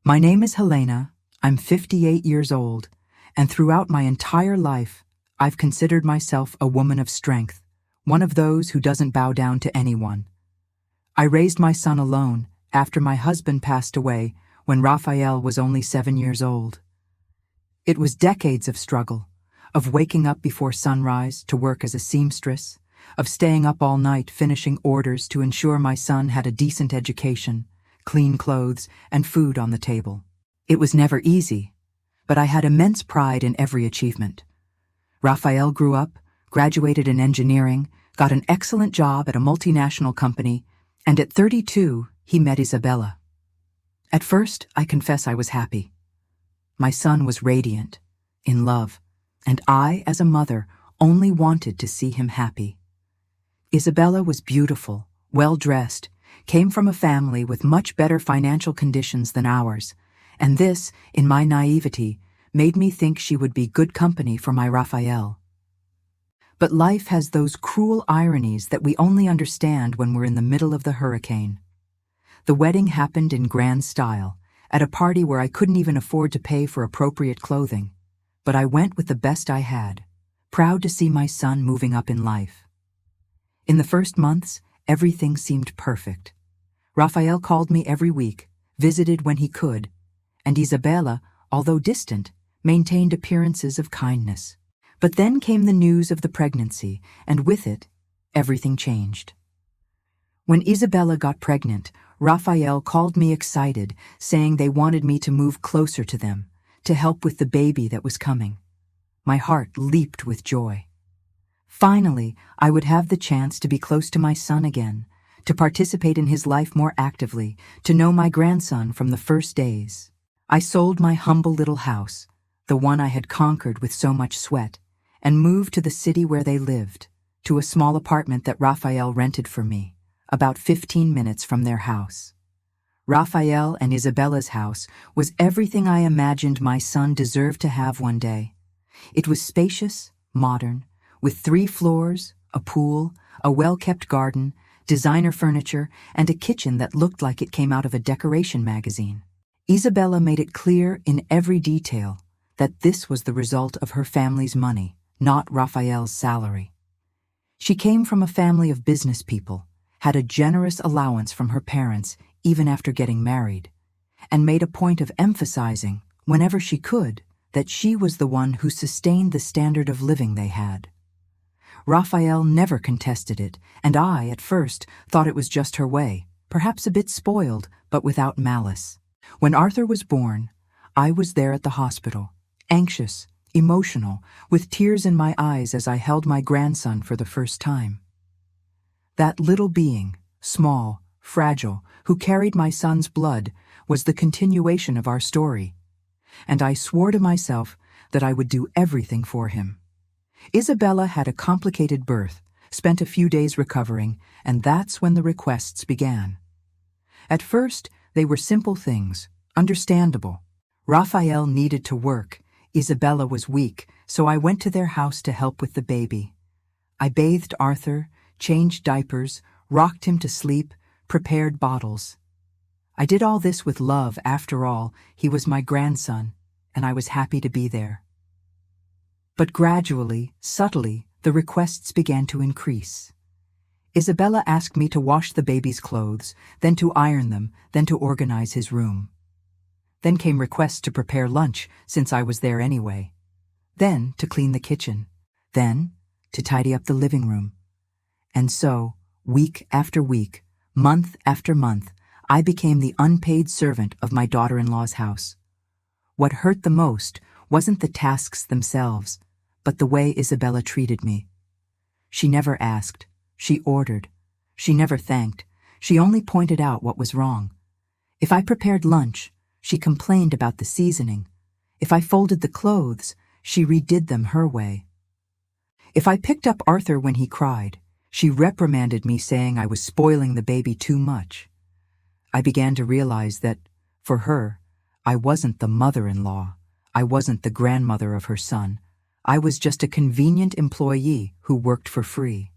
My name is Helena, I'm 58 years old, and throughout my entire life, I've considered myself a woman of strength, one of those who doesn't bow down to anyone. I raised my son alone after my husband passed away when Raphael was only 7 years old. It was decades of struggle, of waking up before sunrise to work as a seamstress, of staying up all night finishing orders to ensure my son had a decent education, clean clothes, and food on the table. It was never easy, but I had immense pride in every achievement. Raphael grew up, graduated in engineering, got an excellent job at a multinational company, and at 32, he met Isabella. At first, I confess I was happy. My son was radiant, in love, and I, as a mother, only wanted to see him happy. Isabella was beautiful, well-dressed, came from a family with much better financial conditions than ours, and this, in my naivety, made me think she would be good company for my Raphael. But life has those cruel ironies that we only understand when we're in the middle of the hurricane. The wedding happened in grand style, at a party where I couldn't even afford to pay for appropriate clothing, but I went with the best I had, proud to see my son moving up in life. In the first months, everything seemed perfect. Raphael called me every week, visited when he could, and Isabella, although distant, maintained appearances of kindness. But then came the news of the pregnancy, and with it, everything changed. When Isabella got pregnant, Raphael called me excited, saying they wanted me to move closer to them, to help with the baby that was coming. My heart leaped with joy. Finally, I would have the chance to be close to my son again, to participate in his life more actively, to know my grandson from the first days. I sold my humble little house, the one I had conquered with so much sweat, and moved to the city where they lived, to a small apartment that Raphael rented for me, about 15 minutes from their house. Raphael and Isabella's house was everything I imagined my son deserved to have one day. It was spacious, modern, with 3 floors, a pool, a well-kept garden, designer furniture, and a kitchen that looked like it came out of a decoration magazine. Isabella made it clear in every detail that this was the result of her family's money, not Raphael's salary. She came from a family of business people, had a generous allowance from her parents even after getting married, and made a point of emphasizing, whenever she could, that she was the one who sustained the standard of living they had. Raphael never contested it, and I, at first, thought it was just her way, perhaps a bit spoiled, but without malice. When Arthur was born, I was there at the hospital, anxious, emotional, with tears in my eyes as I held my grandson for the first time. That little being, small, fragile, who carried my son's blood, was the continuation of our story, and I swore to myself that I would do everything for him. Isabella had a complicated birth, spent a few days recovering, and that's when the requests began. At first, they were simple things, understandable. Raphael needed to work, Isabella was weak, so I went to their house to help with the baby. I bathed Arthur, changed diapers, rocked him to sleep, prepared bottles. I did all this with love. After all, he was my grandson, and I was happy to be there. But gradually, subtly, the requests began to increase. Isabella asked me to wash the baby's clothes, then to iron them, then to organize his room. Then came requests to prepare lunch, since I was there anyway. Then to clean the kitchen. Then to tidy up the living room. And so, week after week, month after month, I became the unpaid servant of my daughter-in-law's house. What hurt the most wasn't the tasks themselves, but the way Isabella treated me. She never asked, she ordered. She never thanked, she only pointed out what was wrong. If I prepared lunch, she complained about the seasoning. If I folded the clothes, she redid them her way. If I picked up Arthur when he cried, she reprimanded me, saying I was spoiling the baby too much. I began to realize that, for her, I wasn't the mother-in-law, I wasn't the grandmother of her son. I was just a convenient employee who worked for free.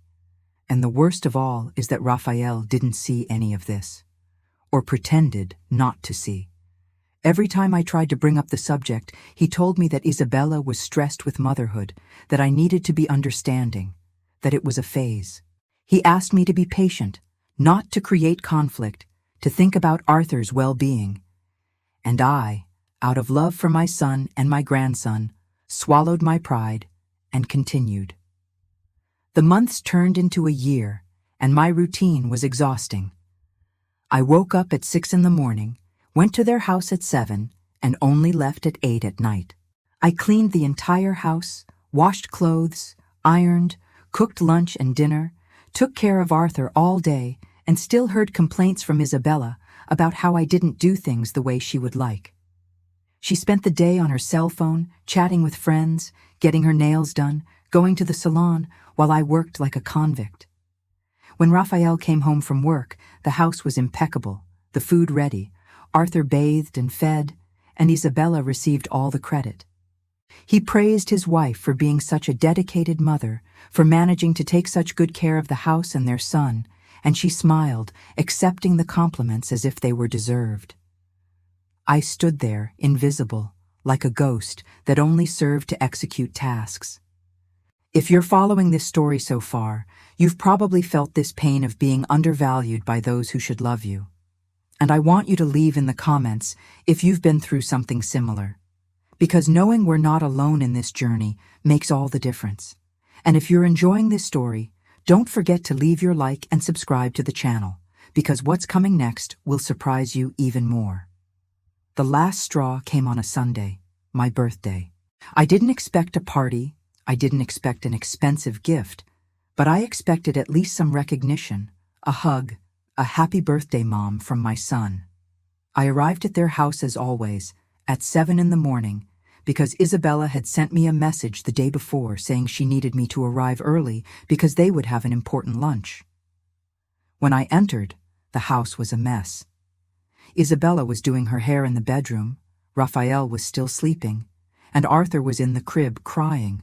And the worst of all is that Raphael didn't see any of this, or pretended not to see. Every time I tried to bring up the subject, he told me that Isabella was stressed with motherhood, that I needed to be understanding, that it was a phase. He asked me to be patient, not to create conflict, to think about Arthur's well-being. And I, out of love for my son and my grandson, swallowed my pride and continued. The months turned into a year, and my routine was exhausting. I woke up at 6 in the morning, went to their house at 7, and only left at 8 at night. I cleaned the entire house, washed clothes, ironed, cooked lunch and dinner, took care of Arthur all day, and still heard complaints from Isabella about how I didn't do things the way she would like. She spent the day on her cell phone, chatting with friends, getting her nails done, going to the salon, while I worked like a convict. When Raphael came home from work, the house was impeccable, the food ready, Arthur bathed and fed, and Isabella received all the credit. He praised his wife for being such a dedicated mother, for managing to take such good care of the house and their son, and she smiled, accepting the compliments as if they were deserved. I stood there, invisible, like a ghost that only served to execute tasks. If you're following this story so far, you've probably felt this pain of being undervalued by those who should love you. And I want you to leave in the comments if you've been through something similar. Because knowing we're not alone in this journey makes all the difference. And if you're enjoying this story, don't forget to leave your like and subscribe to the channel, because what's coming next will surprise you even more. The last straw came on a Sunday, my birthday. I didn't expect a party, I didn't expect an expensive gift, but I expected at least some recognition, a hug, a happy birthday, Mom, from my son. I arrived at their house as always, at 7 in the morning, because Isabella had sent me a message the day before saying she needed me to arrive early because they would have an important lunch. When I entered, the house was a mess. Isabella was doing her hair in the bedroom, Raphael was still sleeping, and Arthur was in the crib crying.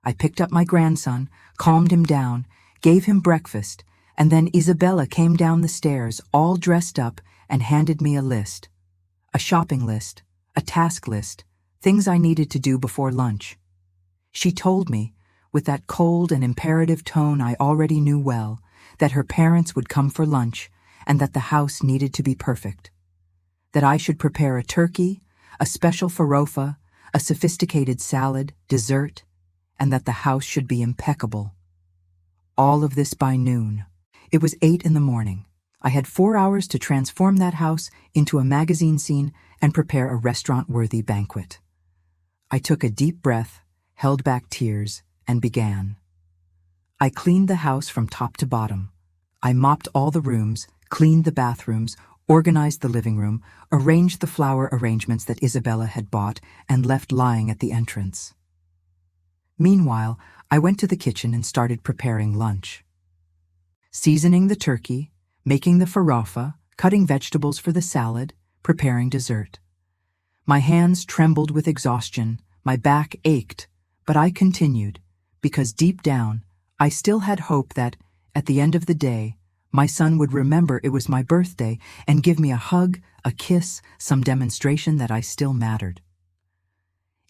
I picked up my grandson, calmed him down, gave him breakfast, and then Isabella came down the stairs all dressed up and handed me a list. A shopping list, a task list, things I needed to do before lunch. She told me, with that cold and imperative tone I already knew well, that her parents would come for lunch and that the house needed to be perfect. That I should prepare a turkey, a special farofa, a sophisticated salad, dessert, and that the house should be impeccable. All of this by noon. It was 8 in the morning. I had 4 hours to transform that house into a magazine scene and prepare a restaurant-worthy banquet. I took a deep breath, held back tears, and began. I cleaned the house from top to bottom. I mopped all the rooms, cleaned the bathrooms, organized the living room, arranged the flower arrangements that Isabella had bought and left lying at the entrance. Meanwhile, I went to the kitchen and started preparing lunch. Seasoning the turkey, making the farofa, cutting vegetables for the salad, preparing dessert. My hands trembled with exhaustion, my back ached, but I continued, because deep down, I still had hope that, at the end of the day, my son would remember it was my birthday and give me a hug, a kiss, some demonstration that I still mattered.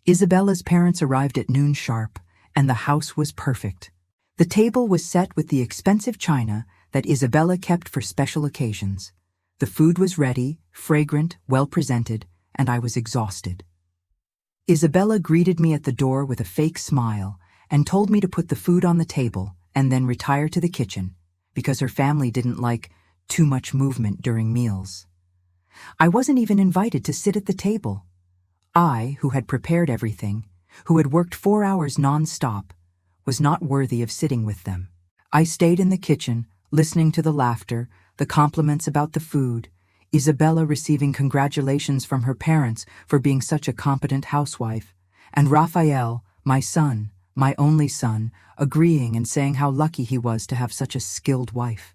Isabella's parents arrived at noon sharp, and the house was perfect. The table was set with the expensive china that Isabella kept for special occasions. The food was ready, fragrant, well presented, and I was exhausted. Isabella greeted me at the door with a fake smile and told me to put the food on the table and then retire to the kitchen, because her family didn't like too much movement during meals. I wasn't even invited to sit at the table. I, who had prepared everything, who had worked 4 hours non-stop, was not worthy of sitting with them. I stayed in the kitchen, listening to the laughter, the compliments about the food, Isabella receiving congratulations from her parents for being such a competent housewife, and Raphael, my son, my only son, agreeing and saying how lucky he was to have such a skilled wife.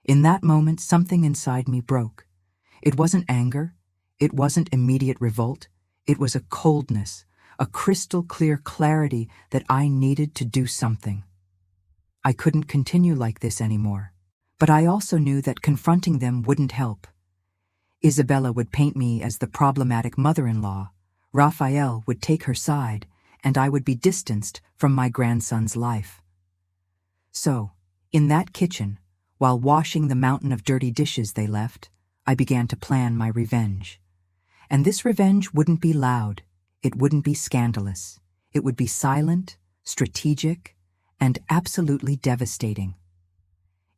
In that moment, something inside me broke. It wasn't anger, it wasn't immediate revolt, it was a coldness, a crystal-clear clarity that I needed to do something. I couldn't continue like this anymore, but I also knew that confronting them wouldn't help. Isabella would paint me as the problematic mother-in-law, Raphael would take her side, and I would be distanced from my grandson's life. So, in that kitchen, while washing the mountain of dirty dishes they left, I began to plan my revenge. And this revenge wouldn't be loud, it wouldn't be scandalous, it would be silent, strategic, and absolutely devastating.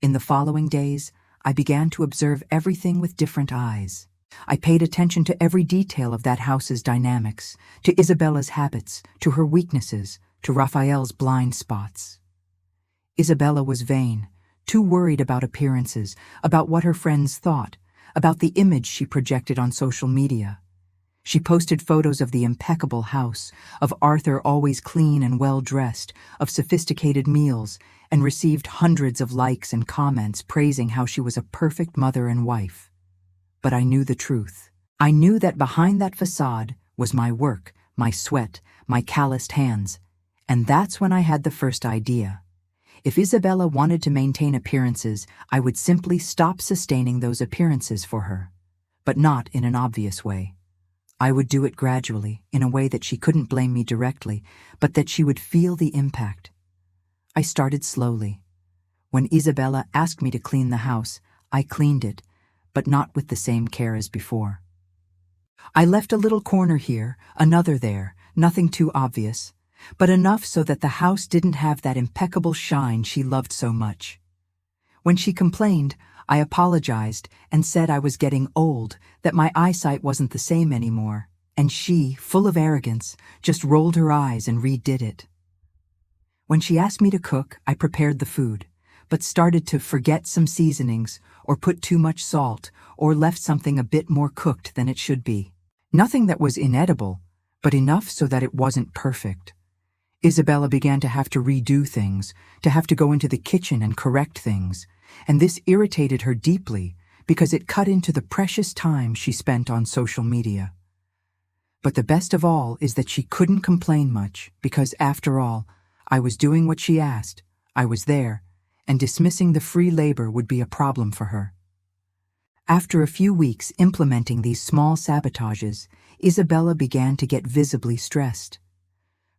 In the following days, I began to observe everything with different eyes. I paid attention to every detail of that house's dynamics, to Isabella's habits, to her weaknesses, to Raphael's blind spots. Isabella was vain, too worried about appearances, about what her friends thought, about the image she projected on social media. She posted photos of the impeccable house, of Arthur always clean and well-dressed, of sophisticated meals, and received hundreds of likes and comments praising how she was a perfect mother and wife. But I knew the truth. I knew that behind that facade was my work, my sweat, my calloused hands. And that's when I had the first idea. If Isabella wanted to maintain appearances, I would simply stop sustaining those appearances for her. But not in an obvious way. I would do it gradually, in a way that she couldn't blame me directly, but that she would feel the impact. I started slowly. When Isabella asked me to clean the house, I cleaned it, but not with the same care as before. I left a little corner here, another there, nothing too obvious, but enough so that the house didn't have that impeccable shine she loved so much. When she complained, I apologized and said I was getting old, that my eyesight wasn't the same anymore, and she, full of arrogance, just rolled her eyes and redid it. When she asked me to cook, I prepared the food, but started to forget some seasonings, or put too much salt, or left something a bit more cooked than it should be. Nothing that was inedible, but enough so that it wasn't perfect. Isabella began to have to redo things, to have to go into the kitchen and correct things, and this irritated her deeply because it cut into the precious time she spent on social media. But the best of all is that she couldn't complain much because, after all, I was doing what she asked, I was there, and dismissing the free labor would be a problem for her. After a few weeks implementing these small sabotages, Isabella began to get visibly stressed.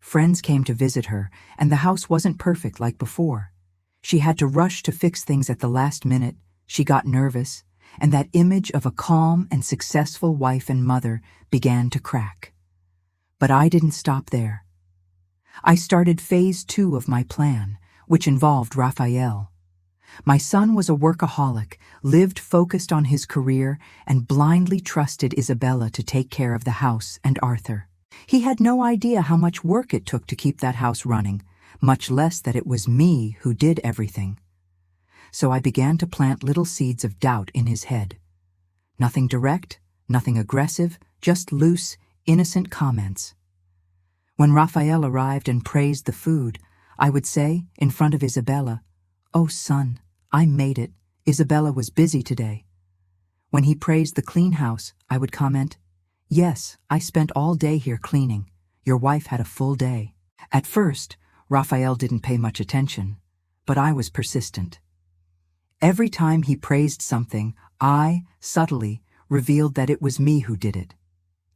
Friends came to visit her, and the house wasn't perfect like before. She had to rush to fix things at the last minute, she got nervous, and that image of a calm and successful wife and mother began to crack. But I didn't stop there. I started phase 2 of my plan, which involved Raphael. My son was a workaholic, lived focused on his career, and blindly trusted Isabella to take care of the house and Arthur. He had no idea how much work it took to keep that house running, much less that it was me who did everything. So I began to plant little seeds of doubt in his head. Nothing direct, nothing aggressive, just loose, innocent comments. When Raphael arrived and praised the food, I would say, in front of Isabella, "Oh, son, I made it. Isabella was busy today." When he praised the clean house, I would comment, "Yes, I spent all day here cleaning. Your wife had a full day." At first, Raphael didn't pay much attention, but I was persistent. Every time he praised something, I, subtly, revealed that it was me who did it.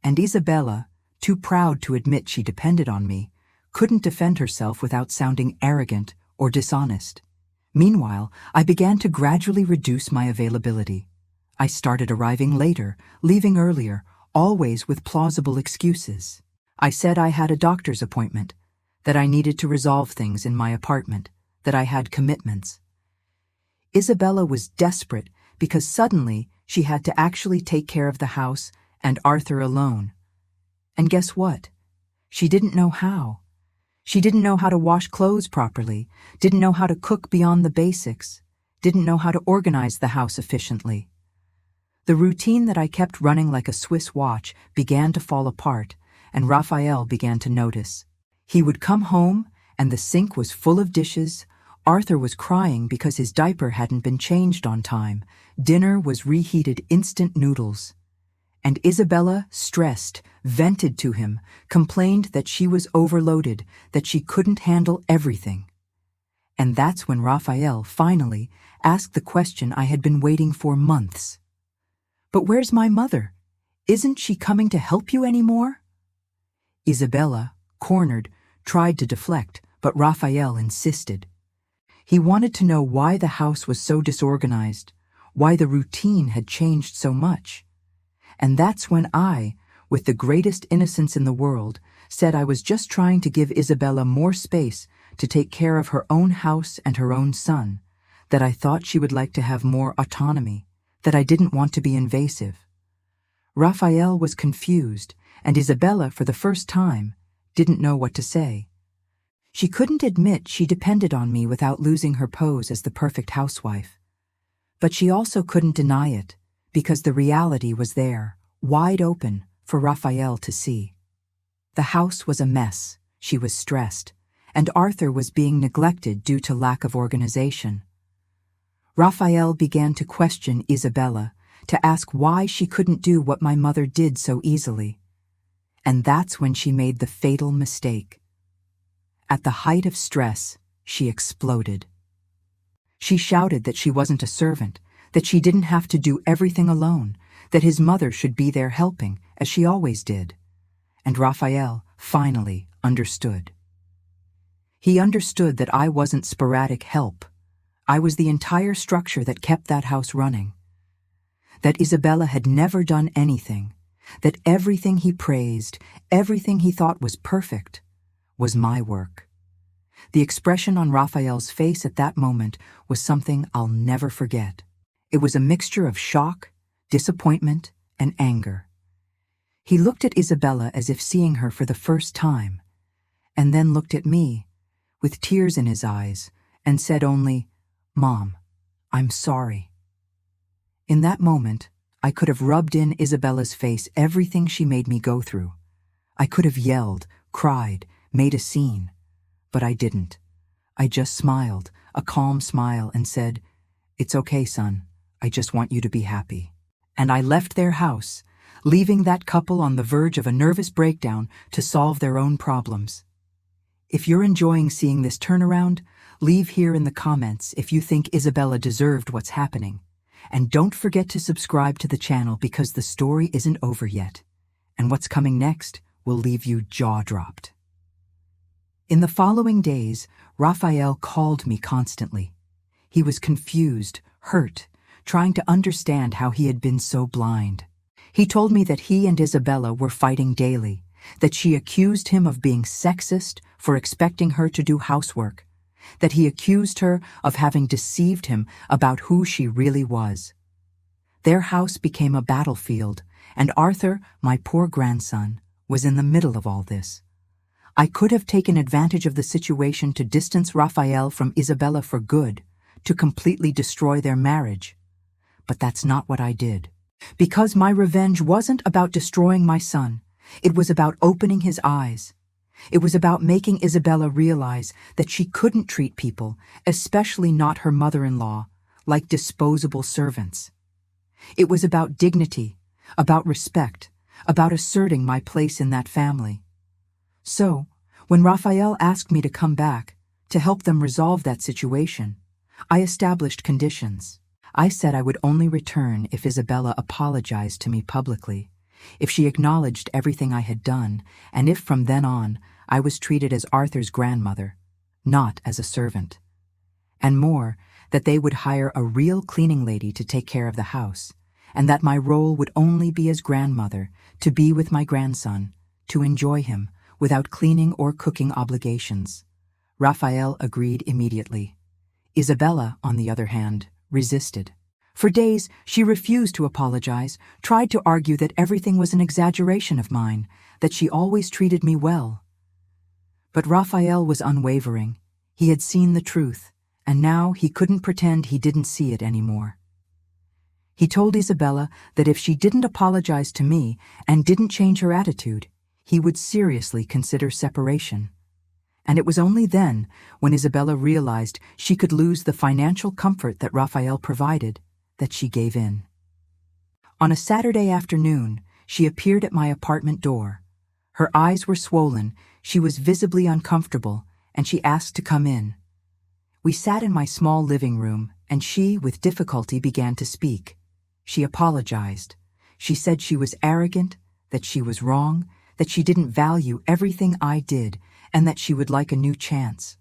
And Isabella, too proud to admit she depended on me, couldn't defend herself without sounding arrogant or dishonest. Meanwhile, I began to gradually reduce my availability. I started arriving later, leaving earlier, always with plausible excuses. I said I had a doctor's appointment, that I needed to resolve things in my apartment, that I had commitments. Isabella was desperate because suddenly she had to actually take care of the house and Arthur alone. And guess what? She didn't know how. She didn't know how to wash clothes properly, didn't know how to cook beyond the basics, didn't know how to organize the house efficiently. The routine that I kept running like a Swiss watch began to fall apart, and Raphael began to notice. He would come home, and the sink was full of dishes. Arthur was crying because his diaper hadn't been changed on time. Dinner was reheated instant noodles. And Isabella, stressed, vented to him, complained that she was overloaded, that she couldn't handle everything. And that's when Raphael finally asked the question I had been waiting for months. "But where's my mother? Isn't she coming to help you anymore?" Isabella, cornered, tried to deflect, but Raphael insisted. He wanted to know why the house was so disorganized, why the routine had changed so much. And that's when I, with the greatest innocence in the world, said I was just trying to give Isabella more space to take care of her own house and her own son, that I thought she would like to have more autonomy, that I didn't want to be invasive. Raphael was confused, and Isabella, for the first time, didn't know what to say. She couldn't admit she depended on me without losing her pose as the perfect housewife. But she also couldn't deny it, because the reality was there, wide open, for Raphael to see. The house was a mess, she was stressed, and Arthur was being neglected due to lack of organization. Raphael began to question Isabella, to ask why she couldn't do what my mother did so easily. And that's when she made the fatal mistake. At the height of stress, she exploded. She shouted that she wasn't a servant, that she didn't have to do everything alone, that his mother should be there helping, as she always did. And Raphael finally understood. He understood that I wasn't sporadic help. I was the entire structure that kept that house running. That Isabella had never done anything, that everything he praised, everything he thought was perfect, was my work. The expression on Raphael's face at that moment was something I'll never forget. It was a mixture of shock, disappointment, and anger. He looked at Isabella as if seeing her for the first time, and then looked at me, with tears in his eyes, and said only, "Mom, I'm sorry." In that moment, I could have rubbed in Isabella's face everything she made me go through. I could have yelled, cried, made a scene. But I didn't. I just smiled, a calm smile, and said, "It's okay, son. I just want you to be happy." And I left their house, leaving that couple on the verge of a nervous breakdown to solve their own problems. If you're enjoying seeing this turnaround, leave here in the comments if you think Isabella deserved what's happening. And don't forget to subscribe to the channel because the story isn't over yet. And what's coming next will leave you jaw-dropped. In the following days, Raphael called me constantly. He was confused, hurt, trying to understand how he had been so blind. He told me that he and Isabella were fighting daily, that she accused him of being sexist for expecting her to do housework, that he accused her of having deceived him about who she really was. Their house became a battlefield, and Arthur, my poor grandson, was in the middle of all this. I could have taken advantage of the situation to distance Raphael from Isabella for good, to completely destroy their marriage. But that's not what I did. Because my revenge wasn't about destroying my son. It was about opening his eyes. It was about making Isabella realize that she couldn't treat people, especially not her mother-in-law, like disposable servants. It was about dignity, about respect, about asserting my place in that family. So, when Raphael asked me to come back, to help them resolve that situation, I established conditions. I said I would only return if Isabella apologized to me publicly, if she acknowledged everything I had done, and if from then on I was treated as Arthur's grandmother, not as a servant. And more, that they would hire a real cleaning lady to take care of the house, and that my role would only be as grandmother, to be with my grandson, to enjoy him, without cleaning or cooking obligations. Raphael agreed immediately. Isabella, on the other hand, resisted. For days, she refused to apologize, tried to argue that everything was an exaggeration of mine, that she always treated me well. But Raphael was unwavering. He had seen the truth, and now he couldn't pretend he didn't see it anymore. He told Isabella that if she didn't apologize to me and didn't change her attitude, he would seriously consider separation. And it was only then, when Isabella realized she could lose the financial comfort that Raphael provided, that she gave in. On a Saturday afternoon, she appeared at my apartment door. Her eyes were swollen, she was visibly uncomfortable, and she asked to come in. We sat in my small living room, and she, with difficulty, began to speak. She apologized, She said she was arrogant, that she was wrong, that she didn't value everything I did, and that she would like a new chance.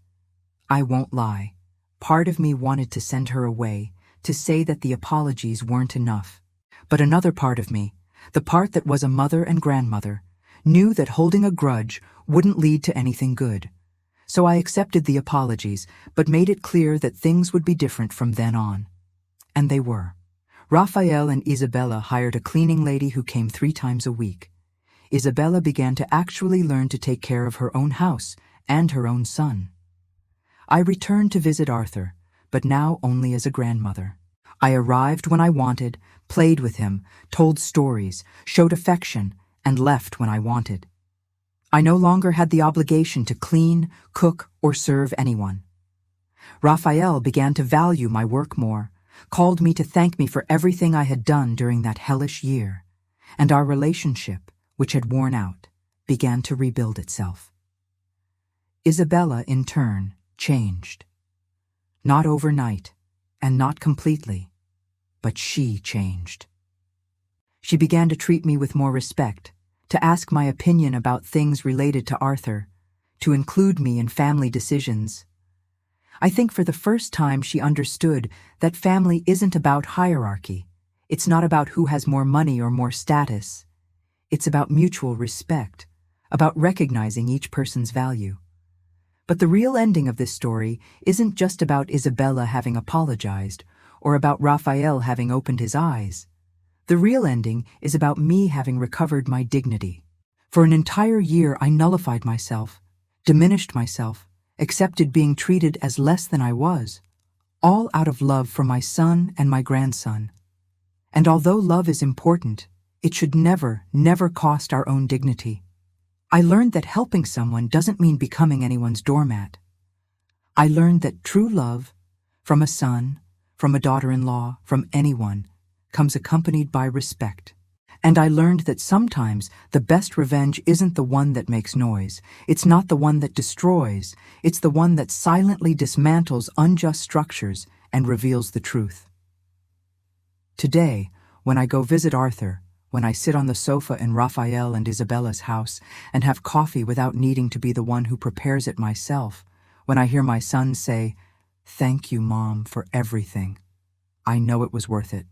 I won't lie. Part of me wanted to send her away, to say that the apologies weren't enough. But another part of me, the part that was a mother and grandmother, knew that holding a grudge wouldn't lead to anything good. So I accepted the apologies, but made it clear that things would be different from then on. And they were. Raphael and Isabella hired a cleaning lady who came 3 times a week. Isabella began to actually learn to take care of her own house and her own son. I returned to visit Arthur, but now only as a grandmother. I arrived when I wanted, played with him, told stories, showed affection, and left when I wanted. I no longer had the obligation to clean, cook, or serve anyone. Raphael began to value my work more, called me to thank me for everything I had done during that hellish year, and our relationship, which had worn out, began to rebuild itself. Isabella, in turn, changed. Not overnight, and not completely, but she changed. She began to treat me with more respect, to ask my opinion about things related to Arthur, to include me in family decisions. I think for the first time she understood that family isn't about hierarchy. It's not about who has more money or more status. It's about mutual respect, about recognizing each person's value. But the real ending of this story isn't just about Isabella having apologized or about Raphael having opened his eyes. The real ending is about me having recovered my dignity. For an entire year I nullified myself, diminished myself, accepted being treated as less than I was, all out of love for my son and my grandson. And although love is important, it should never, never cost our own dignity. I learned that helping someone doesn't mean becoming anyone's doormat. I learned that true love, from a son, from a daughter-in-law, from anyone, comes accompanied by respect. And I learned that sometimes the best revenge isn't the one that makes noise. It's not the one that destroys. It's the one that silently dismantles unjust structures and reveals the truth. Today, when I go visit Arthur, when I sit on the sofa in Raphael and Isabella's house and have coffee without needing to be the one who prepares it myself, when I hear my son say, "Thank you, Mom, for everything," I know it was worth it.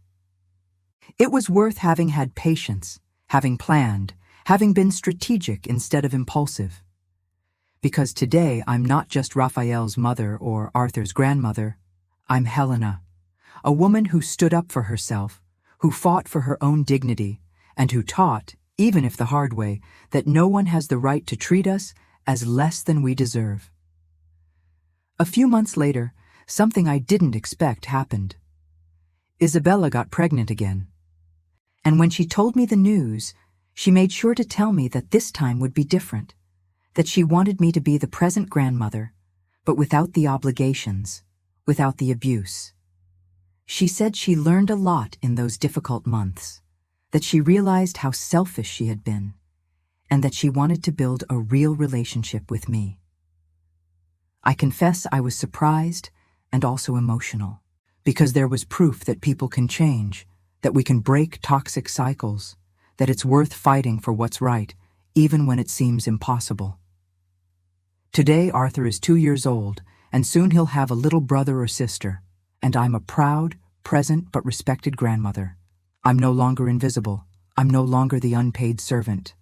It was worth having had patience, having planned, having been strategic instead of impulsive. Because today I'm not just Raphael's mother or Arthur's grandmother, I'm Helena, a woman who stood up for herself, who fought for her own dignity, and who taught, even if the hard way, that no one has the right to treat us as less than we deserve. A few months later, something I didn't expect happened. Isabella got pregnant again. And when she told me the news, she made sure to tell me that this time would be different, that she wanted me to be the present grandmother, but without the obligations, without the abuse. She said she learned a lot in those difficult months, that she realized how selfish she had been, and that she wanted to build a real relationship with me. I confess I was surprised and also emotional, because there was proof that people can change, that we can break toxic cycles, that it's worth fighting for what's right, even when it seems impossible. Today Arthur is 2 years old, and soon he'll have a little brother or sister, and I'm a proud, present but respected grandmother. I'm no longer invisible. I'm no longer the unpaid servant.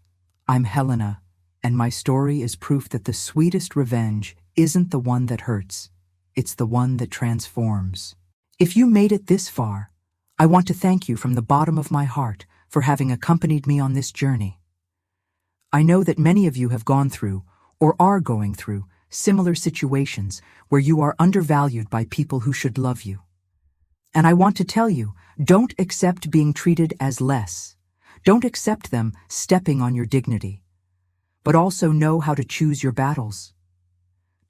I'm Helena, and my story is proof that the sweetest revenge isn't the one that hurts. It's the one that transforms. If you made it this far, I want to thank you from the bottom of my heart for having accompanied me on this journey. I know that many of you have gone through, or are going through, similar situations where you are undervalued by people who should love you. And I want to tell you, don't accept being treated as less. Don't accept them stepping on your dignity. But also know how to choose your battles.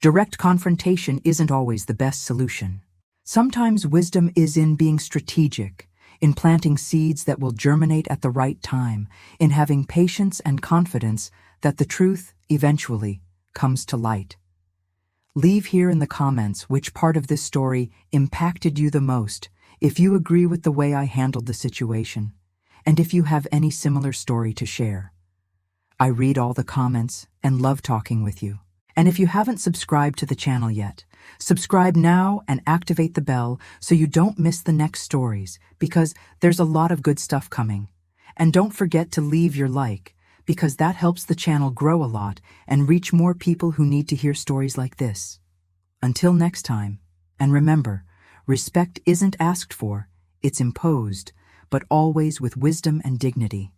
Direct confrontation isn't always the best solution. Sometimes wisdom is in being strategic, in planting seeds that will germinate at the right time, in having patience and confidence that the truth, eventually, comes to light. Leave here in the comments which part of this story impacted you the most, if you agree with the way I handled the situation, and if you have any similar story to share. I read all the comments and love talking with you. And if you haven't subscribed to the channel yet, subscribe now and activate the bell so you don't miss the next stories, because there's a lot of good stuff coming. And don't forget to leave your like, because that helps the channel grow a lot and reach more people who need to hear stories like this. Until next time, and remember, respect isn't asked for, it's imposed, but always with wisdom and dignity.